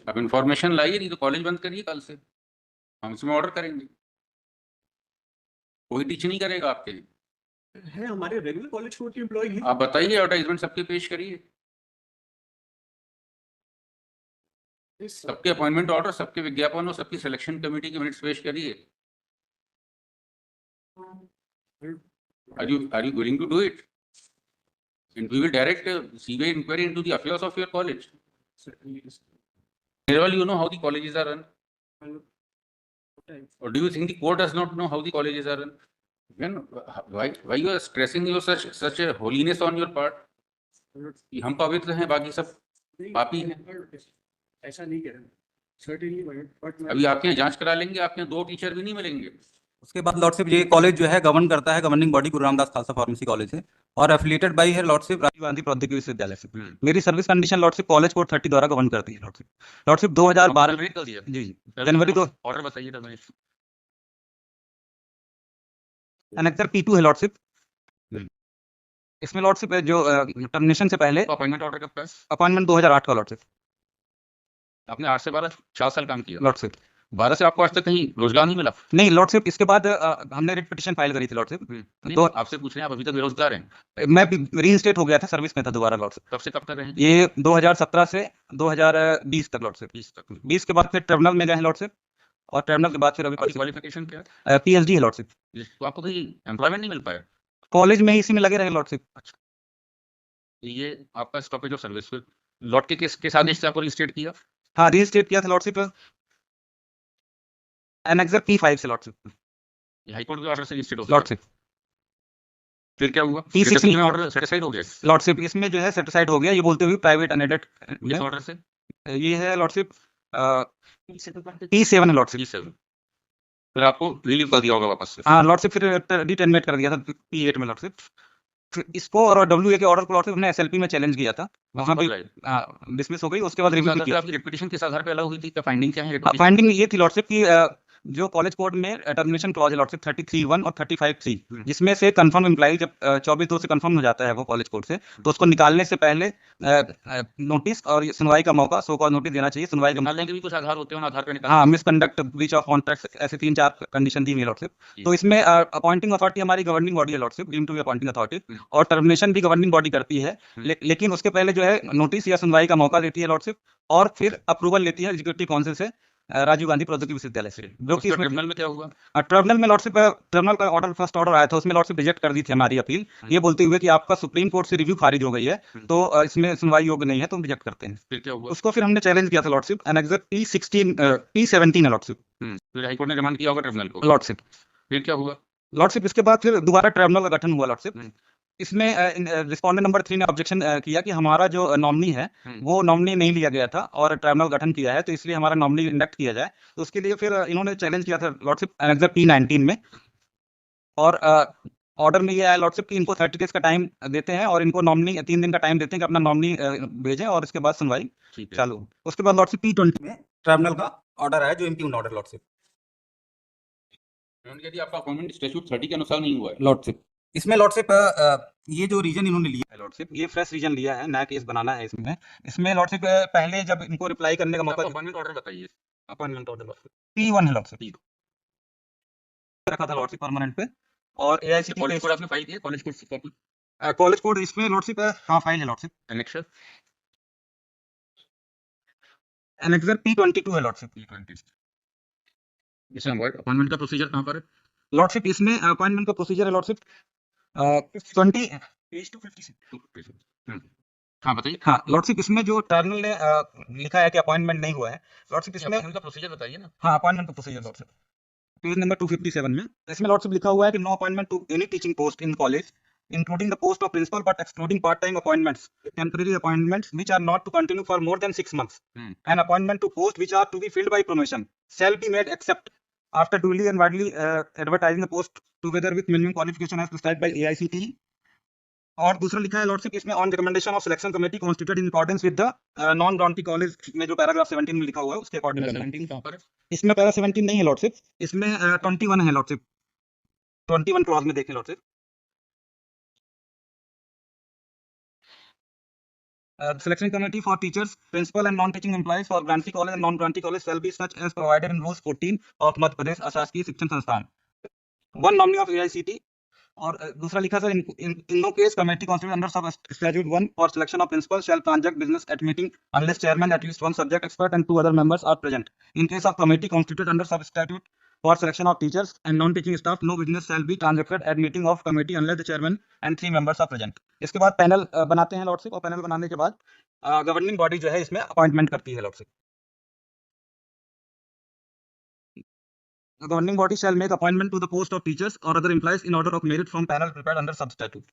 अब इंफॉर्मेशन लाइए, नहीं तो कॉलेज बंद करिए कल से, हम इसमें ऑर्डर करेंगे। कोई टीच नहीं करेगा आपके लिए। है हमारे रेगुलर कॉलेज कोड के एम्प्लॉय हैं। आप बताइए, एडवर्टाइजमेंट सबके पेश करिए, सबके अपॉइंटमेंट ऑर्डर, सबके विज्ञापन और सबकी सिलेक्शन कमेटी के मिनट्स पेश करिए। Are you willing to do it? And we will direct a CBI inquiry into the affairs of your college. Well, you know how the colleges are run. Or do you think the court does not know how the colleges are run? Then why you are stressing your such a holiness on your part? कि हम पवित्र हैं, बाकी सब पापी हैं। ऐसा नहीं कह रहे। Certainly, but अभी आपके यहाँ जांच करा लेंगे, आपके यहाँ 2 टीचर भी नहीं मिलेंगे। उसके बाद लॉर्डशिप ये कॉलेज जो है गवर्न करता है, गवर्निंग बॉडी गुरु रामदास खालसा फार्मेसी कॉलेज है और एफिलिएटेड बाई है लॉर्डशिप राजीव गांधी प्रौद्योगिकी विश्वविद्यालय से। मेरी service condition lordship college code 30 द्वारा गवर्न करती है। लॉर्डशिप 2012 में जी जनवरी तो ऑर्डर बताइए रमेश। एनेक्सर P2 है लॉर्डशिप। इसमें लॉर्डशिप है जो टर्मिनेशन से पहले अपॉइंटमेंट ऑर्डर कब का? अपॉइंटमेंट 2008 का लॉर्डशिप। आपने 8 से 12 4 साल काम किया। लॉर्डशिप 12 से आपको आज तक कहीं रोजगार नहीं मिला? नहीं लॉर्डशिप, इसके बाद हमने रिट पिटीशन फाइल करी थी लॉर्डशिप। तो आपसे पूछ रहे हैं, आप अभी तक बेरोजगार हैं? मैं रीइंस्टेट हो गया था, सर्विस में था दोबारा लॉर्डशिप। कब से कब कर रहे हैं? ये 2017 से 2020 तक लॉर्डशिप। 20 के बाद फिर टर्मिनल में गए हैं लॉर्डशिप और टर्मिनल के बाद फिर अभी क्वालिफिकेशन क्या है? PhD है लॉर्डशिप। तो आपको कहीं एम्प्लॉयमेंट नहीं मिल पाया? कॉलेज में ही इसी में लगे रहे लॉर्डशिप। अच्छा, ये आपका स्टॉपेज ऑफ सर्विस फिर लॉट के केस किस आदेश से आपको रजिस्ट्रेट किया? हाँ रीइंस्टेट किया था लॉर्डशिप एनेक्सर P5 से लॉर्डशिप। ये हाई कोर्ट के ऑर्डर से रजिस्ट्रेट हो लॉर्डशिप फिर क्या हुआ? P6 में ऑर्डर सेटिस्फाइड हो गया? लॉर्डशिप इसमें जो है सेटिस्फाइड हो गया, ये बोलते हुए प्राइवेट अनएडेड किस ऑर्डर से? ये है लॉर्डशिप P7 है लॉर्डशिप। फिर आपको रिलीव कर दिया होगा वापस से? हाँ लॉर्डशिप फिर डिटर्मिनेट कर दिया था P8 में लॉर्डशिप। फिर इसको और WA के ऑर्डर को लॉर्डशिप हमने SLP में चैलेंज किया था, वहाँ पे डिसमिस हो गई। उसके बाद रिव्यू किया। आपकी रिपीटिशन किस आधार पे अलग हुई थी? क्या फाइंडिंग क्या है? फाइंडिंग ये थी लॉर्डशिप की जो कॉलेज कोड में टर्मिनेशन क्लॉज है लॉर्डशिप 33(1) और 35(3), जिसमें से कंफर्म एम्प्लॉय जब 24/2 से कंफर्म हो जाता है वो कॉलेज कोड से, तो उसको निकालने से पहले नोटिस और सुनवाई का मौका, सो कॉल नोटिस देना चाहिए। सुनवाई निकालने के भी कुछ आधार होते हैं, आधार पे हाँ मिसकंडक्ट, ब्रीच ऑफ कॉन्ट्रैक्ट, ऐसे 3-4 कंडीशन दी हुई लॉर्डशिप। तो इसमें अपॉइंटिंग अथॉरिटी हमारी गवर्निंग बॉडी है lordship, deemed to be appointing authority, और टर्मिनेशन भी गवर्निंग बॉडी करती है। लेकिन उसके पहले जो है नोटिस या सुनवाई का मौका देती है लॉर्डशिप, और फिर अप्रूवल लेती है एग्जीक्यूटिव काउंसिल से राजीव गांधी प्रौद्योगिकी विश्वविद्यालय से। जो कि ट्रिब्यूनल में क्या हुआ? ट्रिब्यूनल में लॉर्डशिप ट्रिब्यूनल का ऑर्डर, फर्स्ट ऑर्डर आया था, उसमें लॉर्डशिप रिजेक्ट कर दी थी हमारी अपील, ये बोलते हुए कि आपका सुप्रीम कोर्ट से रिव्यू खारिज हो गई है, तो इसमें सुनवाई योग्य नहीं है, तो हम रिजेक्ट करते हैं। फिर क्या हुआ? उसको फिर हमने चैलेंज किया था लॉर्डशिप, एनेक्सर P17 है लॉर्डशिप। फिर हाई कोर्ट ने रिमांड किया होगा ट्रिब्यूनल को? लॉर्डशिप फिर क्या हुआ? लॉर्डशिप इसके बाद फिर दोबारा ट्रिब्यूनल का गठन हुआ लॉर्डशिप। इसमें रिस्पोंडेंट नंबर 3 ने ऑब्जेक्शन किया कि हमारा जो नॉमिनी है वो नॉमिनी नहीं लिया गया था और ट्रिब्यूनल गठन किया है, तो इसलिए हमारा नॉमिनी इंडक्ट किया जाए। तो उसके लिए फिर इन्होंने चैलेंज किया था लॉर्डशिप एनेक्सर P19 में, और ऑर्डर में ये आया लॉर्डशिप कि इनको 30 डेज का टाइम देते हैं और इनको नॉमिनी 3 दिन का टाइम देते हैं कि अपना नॉमिनी भेजें, और इसके बाद सुनवाई चालू। उसके बाद लॉर्डशिप P20 में ट्रिब्यूनल का ऑर्डर आया, जो इम्प्यूग्न ऑर्डर लॉर्डशिप। यदि आपका अपॉइंटमेंट स्टैट्यूट 30 के अनुसार नहीं हुआ है लॉर्डशिप, इसमें लॉर्डशिप ये जो रीजन इन्होंने लिया है लॉर्डशिप, ये फ्रेश रीजन लिया है, नया केस बनाना है इसमें लॉर्डशिप पहले जब इनको रिप्लाई करने का मौका, अपॉइंटमेंट ऑर्डर बताइए। अपॉइंटमेंट ऑर्डर P1 है लॉर्डशिप, रखा था लॉर्डशिप परमानेंट पे, और AICTE कॉलेज कोड आपने फाइल किया? College code copy? College code इसमें लॉर्डशिप हाँ फाइल है लॉर्डशिप, एनेक्सर एनेक्सर P22 है लॉर्डशिप। इसमें अपॉइंटमेंट का प्रोसीजर कहाँ पर है लॉर्डशिप? इसमें अपॉइंटमेंट का प्रोसीजर है लॉर्डशिप 20 पेज 256। हाँ बताइए। हाँ लॉर्डशिप, इसमें जो टर्मिनल ने लिखा है कि अपॉइंटमेंट नहीं हुआ है लॉर्डशिप, इसमें अपॉइंटमेंट का प्रोसीजर बताइए ना। हाँ अपॉइंटमेंट का प्रोसीजर लॉर्डशिप पेज नंबर 257 में, इसमें लॉर्डशिप लिखा हुआ है कि no appointment to any teaching post in college including the post of principal but excluding part-time appointments, temporary appointments which are not to continue for more than 6 months, and appointment to posts which are to be filled by promotion shall be made except after duly and widely advertising the post together with minimum qualification as prescribed by AICTE। और दूसरा लिखा है lordship इसमें on recommendation of selection committee constituted in accordance with the non grantee college में जो paragraph 17 में लिखा हुआ है उसके अकॉर्डिंग। 17 कहां पर है? इसमें पैरा 17 नहीं है लॉर्डशिप, इसमें 21 है लॉर्डशिप, 21 क्लॉज में देखें lordship. Selection committee for teachers, principal and non-teaching employees for grantee college and non-grantee college shall be such as provided in rules 14 of Madhya Pradesh अशासकीय शिक्षण संस्थान. One nominee of AICT. और दूसरा लिखा sir in no case committee constituted under sub statute 1 for selection of principal shall transact business at meeting unless chairman, at least one subject expert and 2 other members are present. In case of committee constituted under sub statute for selection of teachers and non-teaching staff, no business shall be transacted at meeting of committee unless the chairman and 3 members are present. इसके बाद panel बनाते हैं lordship, और panel बनाने के बाद governing body जो है इसमें अपॉइंटमेंट करती है lordship. The governing body shall make appointment to the post of teachers or other employees in order of merit from panel prepared under sub statute.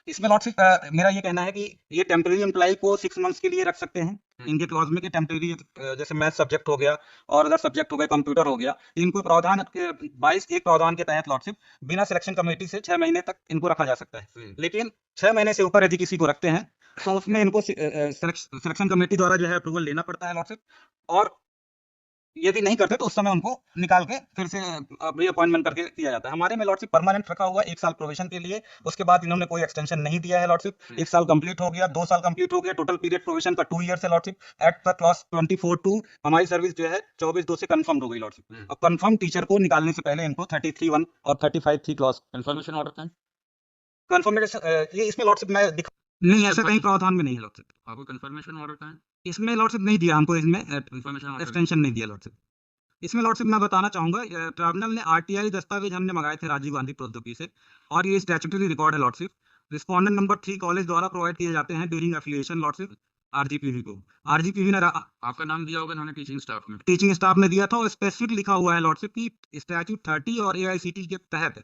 इसमें लॉर्डशिप मेरा ये कहना है कि ये टेम्परेरी एम्प्लॉय को 6 मंथ्स के लिए रख सकते हैं. इनके क्लॉज में कि टेम्परेरी जैसे मैथ सब्जेक्ट हो गया और अदर सब्जेक्ट हो गए, कंप्यूटर हो गया, इनको प्रावधान 22 एक प्रावधान के तहत लॉर्डशिप बिना सिलेक्शन कमेटी से 6 महीने तक इनको रखा जा सकता है. लेकिन 6 महीने से ऊपर यदि किसी को रखते हैं तो उसमें इनको सिलेक्शन कमेटी द्वारा जो है अप्रूवल लेना पड़ता है लॉर्डशिप, और यदि नहीं करते तो उस समय उनको निकाल के फिर से रीअपॉइंटमेंट करके किया जाता है. हमारे में लॉर्डशिप परमानेंट रखा हुआ 1 साल प्रोविजन के लिए, उसके बाद इन्होंने कोई एक्सटेंशन नहीं दिया है लॉर्डशिप. 1 साल कंप्लीट हो गया, 2 साल कंप्लीट हो गया, टोटल पीरियड प्रोविजन का 2 ईयर है लॉर्डशिप. एक्ट का क्लॉज 24(2) हमारी सर्विस जो है 24(2) से कंफर्म हो गई लॉर्डशिप. और कंफर्म टीचर को निकालने से पहले इनको 33(1) और 35(3) क्लॉज कंफर्मेशन ऑर्डर था. कंफर्मेशन ये इसमें लॉर्डशिप में नहीं, ऐसा कहीं प्रावधान में नहीं है लॉर्डशिप. आपको कंफर्मेशन ऑर्डर था, इसमें लॉर्डशिप नहीं दिया हमको, इसमें कंफर्मेशन एक्सटेंशन नहीं दिया लॉर्डशिप. इसमें लॉर्डशिप मैं बताना चाहूंगा, ट्रिब्यूनल ने आरटीआई दस्तावेज हमने मंगाए थे राजीव गांधी प्रौद्योगिकी से, और ये स्टैट्यूटरी रिकॉर्ड है लॉर्डशिप. रिस्पोंडेंट नंबर 3 कॉलेज द्वारा प्रोवाइड किए जाते हैं ड्यूरिंग एफिलिएशन लॉर्डशिप आरजीपीवी को. आरजीपीवी ने आपका नाम दिया होगा उन्होंने टीचिंग स्टाफ में दिया था, और स्पेसिफिक लिखा हुआ है लॉर्डशिप की स्टैट्यूट 30 और एआईसीटी के तहत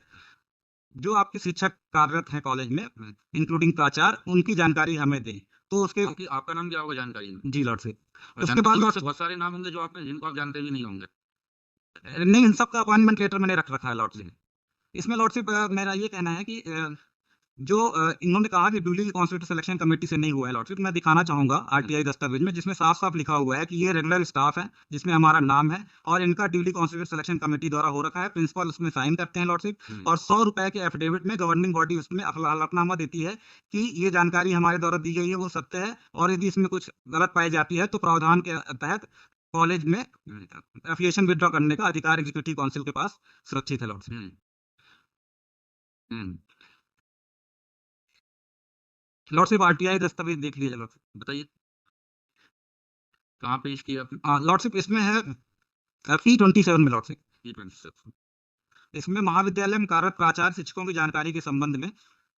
जो आपके शिक्षक कार्यरत हैं कॉलेज में इंक्लूडिंग प्राचार्य, उनकी जानकारी हमें दें. तो उसके आपका नाम दिया होगा जानकारी में. जी लॉर्डशिप. उसके बाद बहुत सारे नाम होंगे जो आपने जिनको आप जानते भी नहीं होंगे. नहीं, इन सबका अपॉइंटमेंट लेटर मैंने रखा है लॉर्डशिप. इसमें लॉर्डशिप मेरा ये कहना है कि जो इन्होंने कहा कि ड्यूली कॉन्स्टिट्यूटेड सिलेक्शन कमेटी से नहीं हुआ है लॉर्डशिप, मैं दिखाना चाहूंगा आरटीआई दस्तावेज में जिसमें साफ साफ लिखा हुआ है कि ये रेगुलर स्टाफ है जिसमें हमारा नाम है और इनका ड्यूली कॉन्स्टिट्यूटेड सिलेक्शन कमेटी द्वारा हो रखा है. प्रिंसिपल उसमें साइन करते हैं लॉर्डशिप, और 100 रुपए के एफिडेविट में गवर्निंग बॉडी उसमें हलफनामा देती है कि ये जानकारी हमारे द्वारा दी गई है वो सत्य है, और यदि इसमें कुछ गलत पाई जाती है तो प्रावधान के तहत कॉलेज में एफिलिएशन विथड्रॉ करने का अधिकार एग्जीक्यूटिव काउंसिल के पास सुरक्षित है लॉर्डशिप. लॉर्डशिप आरटीआई दस्तावेज देख लीजिए लॉर्डशिप. बताइए कहाँ पेश किया आपने. लॉर्डशिप इसमें है P27 में लॉर्डशिप. P27 इसमें महाविद्यालय में कार्यरत प्राचार्य शिक्षकों की जानकारी के संबंध में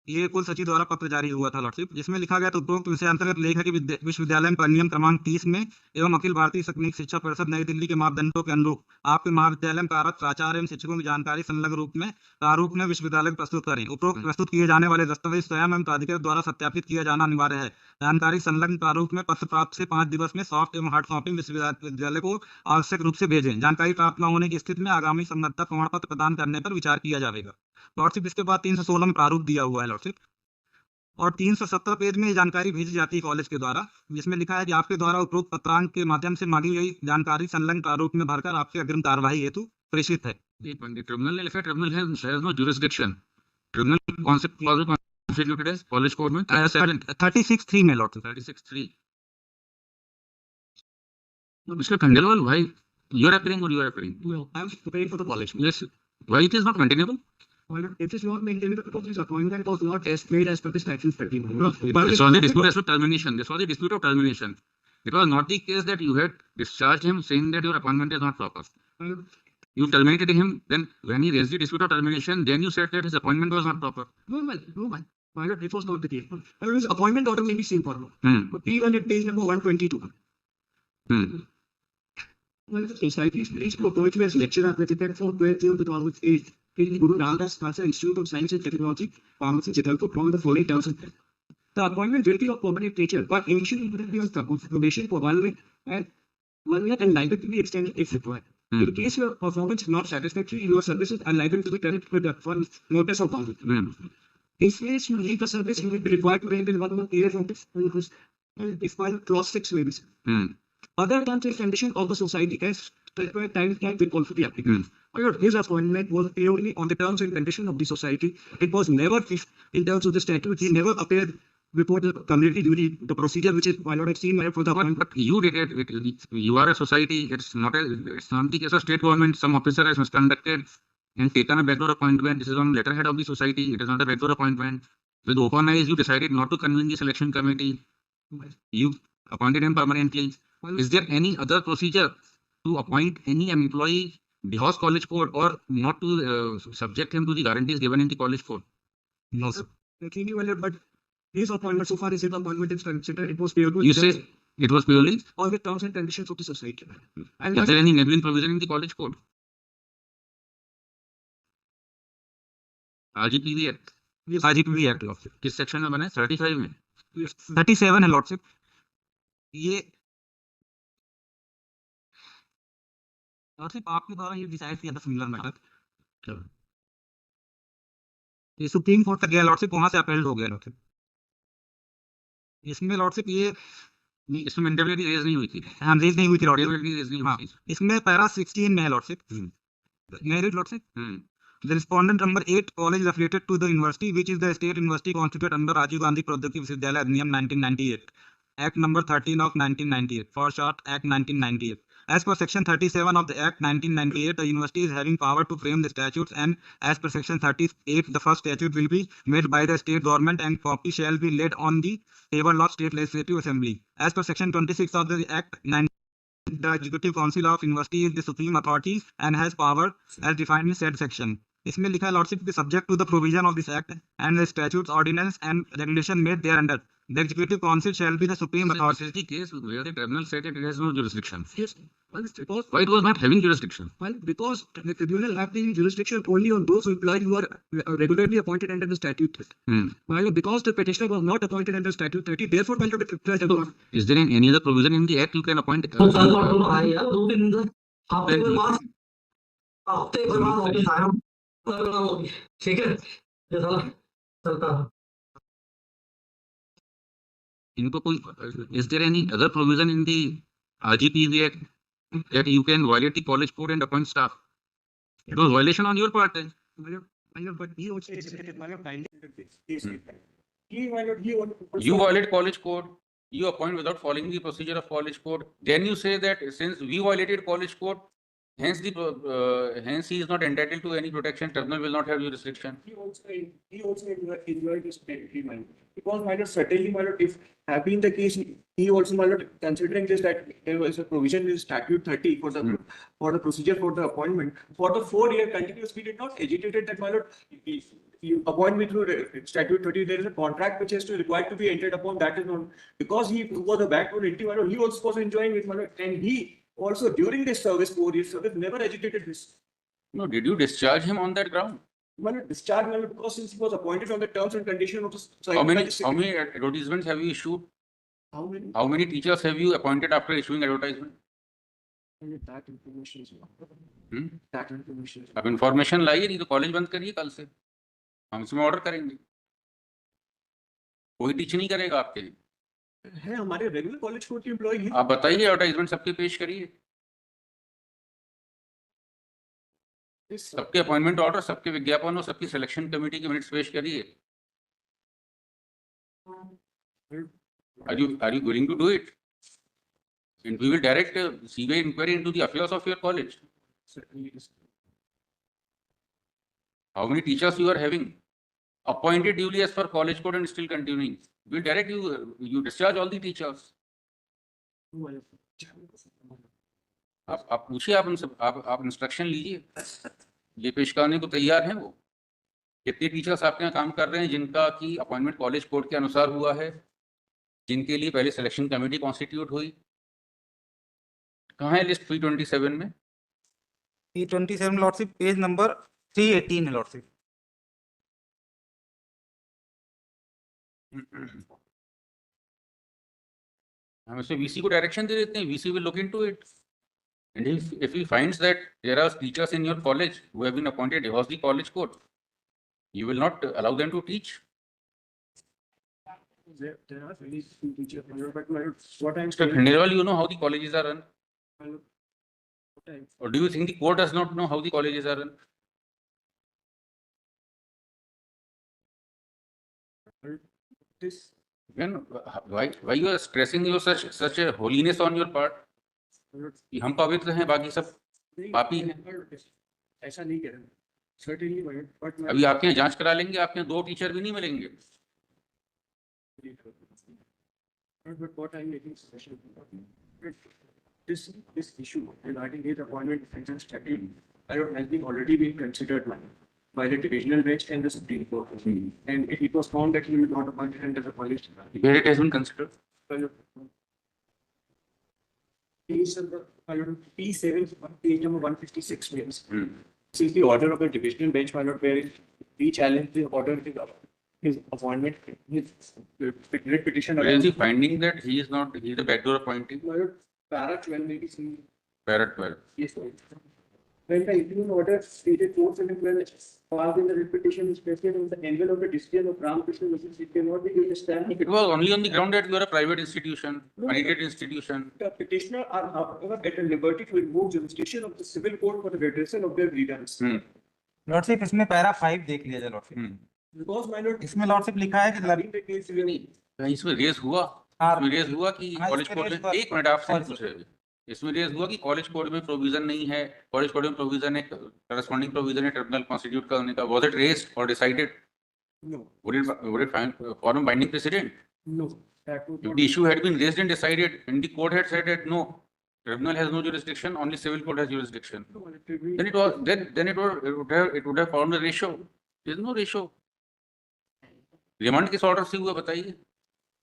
ये कुल सचिव द्वारा पत्र जारी हुआ था लॉर्डशिप, जिसमें लिखा गया तो उपरोक्त विषय अंतर्गत लेख है कि विश्वविद्यालय में नियम क्रमांक 30 में एवं अखिल भारतीय तकनीक शिक्षा परिषद नई दिल्ली के मापदंडों के अनुरूप आपके महाविद्यालय में कार्यरत प्राचार्य एवं शिक्षकों की जानकारी संलग्न रूप में प्रारूप में विश्वविद्यालय को प्रस्तुत करें. उपरोक्त प्रस्तुत किए जाने वाले दस्तावेज स्वयं एवं प्राधिकृत द्वारा सत्यापित किया जाना अनिवार्य है. जानकारी संलग्न प्रारूप में पत्र प्राप्त से 5 दिवस में सॉफ्ट एवं हार्ड कॉपी विश्वविद्यालय को आवश्यक रूप से भेजें. जानकारी प्राप्त न होने की स्थिति में आगामी संबद्धता प्रमाण पत्र प्रदान करने पर विचार किया जाएगा. लॉर्डशिप इसके बाद 316 में प्रारूप दिया हुआ है लॉर्डशिप, और 317 पेज में जानकारी भेजी जाती है कॉलेज के द्वारा, जिसमें लिखा है कि आपके द्वारा उपरोक्त पत्रांक के माध्यम से मांगी गई जानकारी संलग्न प्रारूप में भरकर आपके अग्रिम कार्यवाही हेतु प्रेषित है. ट्रिब्यूनल ने लिखा, tribunal has no jurisdiction. Tribunal concept clause में कॉन्स्टिट्यूटेड है कॉलेज कोड में 36(3) में लॉर्डशिप. 36(3). मिस्टर खंडेलवाल, भाई you are appearing or you are appearing? Well, I'm preparing for the college. Yes. Why it is not maintainable? Well, it is not maintained because this appointment was not test made as per the statute 30. But it's only dispute as to termination. This was a dispute of termination. It was not the case that you had discharged him saying that your appointment is not proper. You terminated him. Then when he raised the dispute of termination, then you said that his appointment was not proper. No, it was not the case. His appointment order may be same for but even at page number 122. Well, the society is proposed as lecturer president for 12-2008 in Guru Ramdas Khalsa Institute of Science and Technology, Pharmacy, Chittorpur, from the following terms. The appointment will be of permanent nature, but initially it will be on probation for 1 week and liable to be extended if required. In case your performance is not satisfactory, your services are liable to be credited for notice of conflict. In case you leave the service, you will be required to render 1 month period notice and expired clause 6 waivers. Other terms and conditions of the society as required time will also be applicable. My lord, his appointment was purely on the terms and conditions of the society. It was never fixed in terms of the statute. He never appeared before the community during the procedure, which is, my lord, I've seen, my lord, for the appointment. But you did it. You are a society. It's not the case of state government. Some officer has misconducted and taken a backdoor appointment. This is on letterhead of the society. It is not a backdoor appointment. With open eyes, you decided not to convene the selection committee. You appointed him permanently. Is there any other procedure to appoint any employee, the House College Code, or not to subject him to the guarantees given in the College Code? No, sir. Clearly, my lord, but his appointment, so far as his appointment is considered, it was purely You say it was purely. on the terms and conditions of the society. And Is there any enabling provision in the College Code? RGPV Act RGPV Act lordship किस section में बना है? 35 में. 37 है lordship. ये lordship आपके द्वारा ये डिसाइड किया था सिमिलर मैटर. ये सुप्रीम कोर्ट तक गया लॉर्डशिप, वहां से अपील हो गया लॉर्डशिप. इसमें लॉर्डशिप ये इसमें मेंटेबिलिटी रेज नहीं हुई थी. रेज नहीं हुई थी लॉर्डशिप. मेंटेबिलिटी रेज नहीं हुई थी. इसमें पैरा 16 में है lordship. Merit lordship. The respondent number 8 college is affiliated to the university which is the state university constituted under Rajiv Gandhi Pradyogik Viswavidyalaya Adhiniyam 1998, Act number 13 of 1998, for short Act 1998. As per section 37 of the Act 1998, the university is having power to frame the statutes, and as per section 38, the first statute will be made by the state government and copy shall be laid on the table of state legislative assembly. As per section 26 of the Act 19, the executive council of university is the supreme authority and has power as defined in said section. इसमें लिखा है lordship be subject to the provision of this act and the statutes ordinance and regulation made thereunder the executive council shall be the supreme This authority. is the case where the tribunal said it has no jurisdiction. yes, well, it's because, Why it was not having jurisdiction? well, because the tribunal have the jurisdiction only on those employees who are regularly appointed under the statute. Well, because the petitioner was not appointed under statute 30, therefore, well, the Is there any other provision in the act you can appoint? तो कल और तुम आए यार 2 दिन हफ्ते भर बाद ऑफिस आया हूँ. ठीक है ये साला चलता है. इनको कोई is there any other provision in the RGPV Act that you can violate the college code and appoint staff? It was violation on your part. but he also stated, my lord, kindly. You violate college code. You appoint without following the procedure of college code. Then you say that since we violated college code, hence he is not entitled to any protection. Tribunal will not have jurisdiction. He also enjoyed this treatment. Because, my lord, certainly, my lord, if have been the case, he also, my lord, considering this that there was a provision in statute 30 for the procedure for the appointment for the 4-year continuous period, not agitated that, my lord, if you appoint me through statute 30, there is a contract which is required to be entered upon. That is not because he was a backbone entity, my lord. He also was enjoying it, my lord, and he also during this service 4 years service never agitated this. No, did you discharge him on that ground? Well, discharge, my lord, because since he was appointed on the terms and conditions of the How many secretary. advertisements have you issued? How many? How many teachers have you appointed after issuing advertisement? That information is not. Hmm? That information is अब information लाइए, नहीं तो college बंद करिए कल से. हम इसमें ऑर्डर करेंगे. कोई टीच नहीं करेगा आपके लिए. है हमारे रेगुलर कॉलेज कोड के एम्प्लॉय हैं. आप बताइए, एडवर्टाइजमेंट सबके पेश करिए. सबके अपॉइंटमेंट ऑर्डर, सबके विज्ञापन और सबकी सिलेक्शन कमेटी के मिनट्स पेश करिए. Are you willing to do it? And we will direct a CBI inquiry into the affairs of your college. How many teachers you are having appointed duly as per college code and still continuing? We'll direct you discharge all the teachers. आप पूछिए, आप उनसे आप instruction लीजिए. ये पेश करने को तैयार हैं वो. कितने टीचर्स आपके यहाँ काम कर रहे हैं जिनका की अपॉइंटमेंट कॉलेज कोड के अनुसार हुआ है, जिनके लिए पहले सिलेक्शन कमेटी कॉन्स्टिट्यूट हुई? कहाँ है लिस्ट 327 में? 327 लॉर्डशिप पेज नंबर 318 है लॉर्डशिप. हम इसे वीसी को डायरेक्शन दे देते हैं. VC will look into it. And if he finds that there are teachers in your college who have been appointed across the college code, you will not allow them to teach. There are very few teachers, but what I'm Mr. Khandelwal, you know how the colleges are run. Or do you think the court does not know how the colleges are run? This Then why you are stressing your such a holiness on your part? कि हम पवित्र हैं, बाकी सब पापी हैं। ऐसा नहीं कह रहा certainly but अभी आपके यहाँ जांच करा लेंगे, आपके यहाँ 2 टीचर भी नहीं मिलेंगे। but what I'm making special this issue regarding his appointment and study has been already been considered by the divisional bench and the Supreme Court. And it was found that he was not appointed under the college. Where it has been considered? P7, page number 156 means. This is the order of the divisional bench, my lord, where we challenge the order of his appointment, his writ petition. Where is he finding that he is a backdoor appointee? My lord, para 12 maybe seen. Para 12. Yes, sir. When the interim order stated 412 passed in the writ petition is specified on the envelope of the decision of Ramakrishna versus it cannot be understood. It was only on the ground that you are a private institution, accredited institution. The petitioner are however at the liberty to remove jurisdiction of the civil court for the redressal of their grievance. Lordship इसमें para 5 देख लीजिए lordship. Because my lord, इसमें lordship लिखा है कि having the case really कहीं इसमें race हुआ? इसमें रेस हुआ कि कॉलेज कोड में, एक मिनट आपसे पूछे, इसमें रेस हुआ कि कॉलेज कोड में प्रोविजन नहीं है, कॉलेज कोड में प्रोविजन है, करस्पॉन्डिंग प्रोविजन है ट्रिब्यूनल कॉन्स्टिट्यूट करने का, वाज इट रेस्ड और decided? no, Would it form a binding precedent? no. That would If not the issue had been raised and decided, and the court had said that no, tribunal has no jurisdiction, only civil court has jurisdiction, no, it will be- then it would have formed a ratio. There is no ratio. Remand किस order से हुआ बताइए?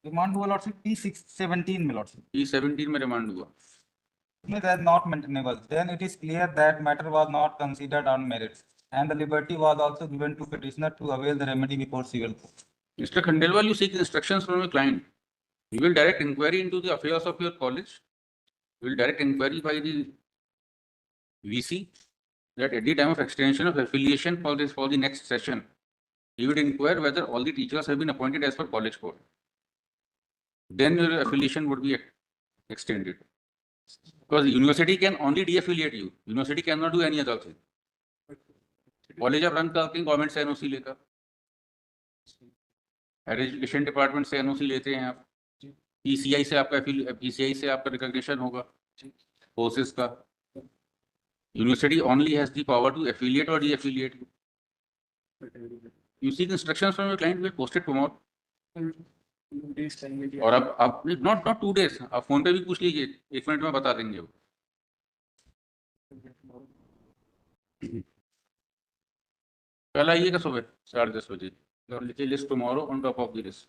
Remand हुआ lordship P617 में lordship. P17 में remand हुआ। That is not maintainable. Then it is clear that matter was not considered on merits, and the liberty was also given to petitioner to avail the remedy before civil court. Mr. Khandelwal, you seek instructions from your client. You will direct inquiry into the affairs of your college. You will direct inquiry by the VC that at the time of extension of affiliation for the next session, he would inquire whether all the teachers have been appointed as per college code. Then your affiliation would be extended. Because the university can only de-affiliate you. University cannot do any other thing. College आप run करते हैं government से NOC लेकर, higher education department से NOC लेते हैं आप, PCI से आपका PCI से आपका रिकॉग्निशन होगा कोर्सेज का। University only has the power to affiliate और de-affiliate you. You seek instructions from your client, will post it tomorrow. days time में और अब not 2 days, आप फोन पे भी पूछ लीजिए, 1 मिनट में बता देंगे वो। कल आइएगा सुबह 10:30 बजे, list tomorrow on top of the list.